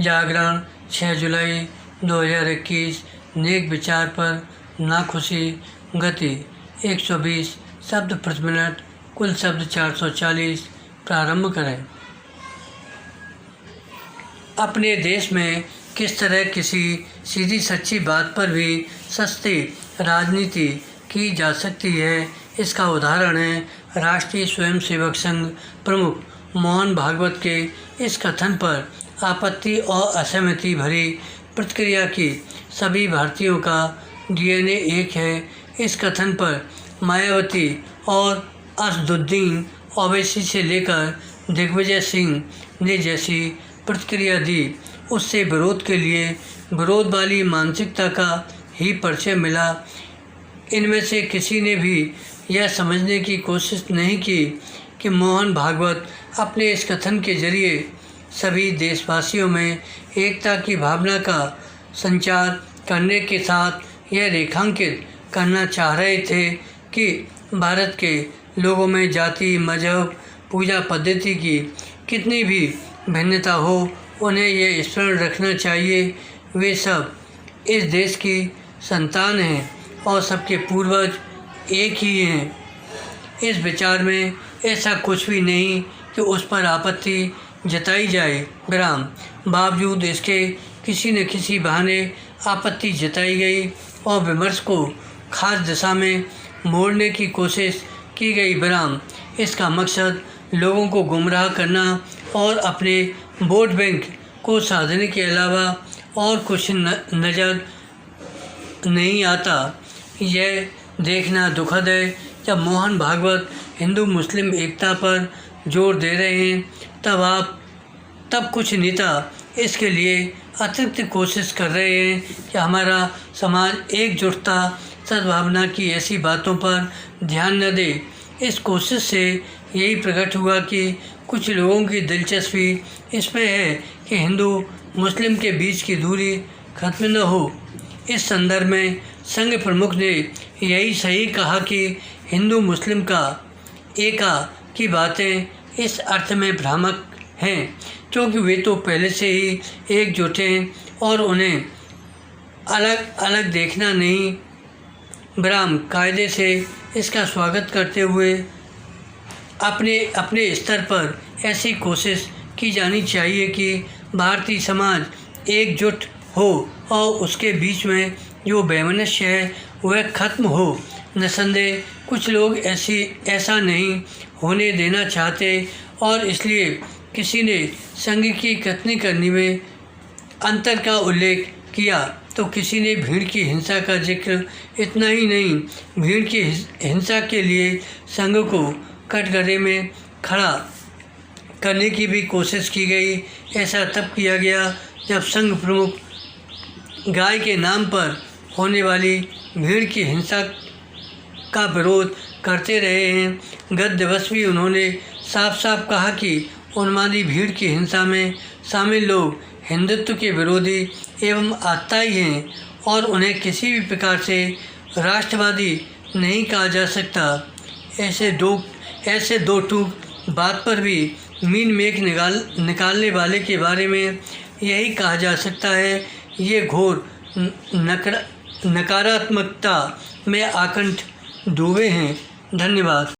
जागरण 6 जुलाई 2021। नेक विचार पर नाखुशी। गति 120 शब्द प्रति मिनट। कुल शब्द 440। प्रारंभ करें। अपने देश में किस तरह किसी सीधी सच्ची बात पर भी सस्ती राजनीति की जा सकती है, इसका उदाहरण है राष्ट्रीय स्वयंसेवक संघ प्रमुख मोहन भागवत के इस कथन पर आपत्ति और असहमति भरी प्रतिक्रिया की सभी भारतीयों का डीएनए एक है। इस कथन पर मायावती और असदुद्दीन ओवैसी से लेकर दिग्विजय सिंह ने जैसी प्रतिक्रिया दी, उससे विरोध के लिए विरोध वाली मानसिकता का ही परिचय मिला। इनमें से किसी ने भी यह समझने की कोशिश नहीं की कि मोहन भागवत अपने इस कथन के जरिए सभी देशवासियों में एकता की भावना का संचार करने के साथ यह रेखांकित करना चाह रहे थे कि भारत के लोगों में जाति, मजहब, पूजा पद्धति की कितनी भी भिन्नता हो, उन्हें यह स्मरण रखना चाहिए वे सब इस देश की संतान हैं और सबके पूर्वज एक ही हैं। इस विचार में ऐसा कुछ भी नहीं कि उस पर आपत्ति जताई जाए, विराम। बावजूद इसके किसी न किसी बहाने आपत्ति जताई गई और विमर्श को खास दिशा में मोड़ने की कोशिश की गई, विराम। इसका मकसद लोगों को गुमराह करना और अपने वोट बैंक को साधने के अलावा और कुछ नज़र नहीं आता। यह देखना दुखद है जब मोहन भागवत हिंदू मुस्लिम एकता पर जोर दे रहे हैं, तब कुछ नेता इसके लिए अतिरिक्त कोशिश कर रहे हैं कि हमारा समाज एकजुटता सद्भावना की ऐसी बातों पर ध्यान न दे। इस कोशिश से यही प्रकट हुआ कि कुछ लोगों की दिलचस्पी इसमें है कि हिंदू मुस्लिम के बीच की दूरी खत्म न हो। इस संदर्भ में संघ प्रमुख ने यही सही कहा कि हिंदू मुस्लिम का एका की बातें इस अर्थ में भ्रामक हैं क्योंकि वे तो पहले से ही एकजुट हैं और उन्हें अलग अलग देखना नहीं, विराम। कायदे से इसका स्वागत करते हुए अपने स्तर पर ऐसी कोशिश की जानी चाहिए कि भारतीय समाज एकजुट हो और उसके बीच में जो वैमनस्य है वह खत्म हो। निसंदेह कुछ लोग ऐसा नहीं होने देना चाहते और इसलिए किसी ने संघ की कथनी करनी में अंतर का उल्लेख किया तो किसी ने भीड़ की हिंसा का जिक्र। इतना ही नहीं, भीड़ की हिंसा के लिए संघ को कटघरे में खड़ा करने की भी कोशिश की गई। ऐसा तब किया गया जब संघ प्रमुख गाय के नाम पर होने वाली भीड़ की हिंसा का विरोध करते रहे हैं। गत दिवस भी उन्होंने साफ साफ कहा कि उन्मादी भीड़ की हिंसा में शामिल लोग हिंदुत्व के विरोधी एवं आतताई हैं और उन्हें किसी भी प्रकार से राष्ट्रवादी नहीं कहा जा सकता। ऐसे दो टूक बात पर भी मीन मेख निकालने वाले के बारे में यही कहा जा सकता है, ये घोर नकारात्मकता में आकंठ डूबे हैं। धन्यवाद।